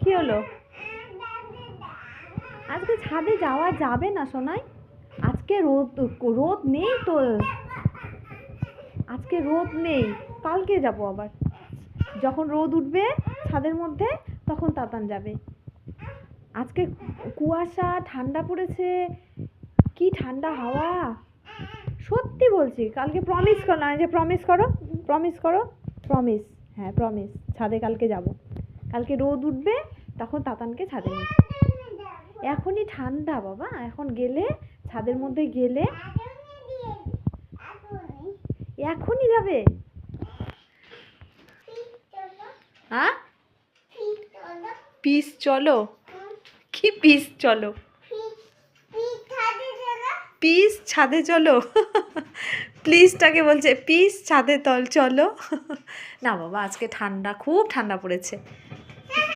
কি হলো? আজকে ছাদে যাওয়া যাবে না সোনাই, আজকে রোদ নেই তো, আজকে রোদ নেই, কালকে যাব আবার। যখন রোদ উঠবে ছাদের মধ্যে তখন তাতান যাবে। আজকে কুয়াশা, ঠান্ডা পড়েছে, কি ঠান্ডা হাওয়া। সত্যি বলছি, কালকে প্রমিস করো না, যে প্রমিস করো, প্রমিস করো, প্রমিস, হ্যাঁ প্রমিস, ছাদে কালকে যাব। কালকে রোদ উঠবে তখন তাতানকে ছাদে নিয়ে। এখনই ঠান্ডা বাবা, এখন গেলে ছাদের মধ্যে গেলে এখনই যাবে? হ্যাঁ পিস চলো? কি পিস চলো? পিস ছাদে চলো? প্লিজটাকে বলছে পিস ছাদে চলো। না বাবা, আজকে ঠান্ডা, খুব ঠান্ডা পড়েছে।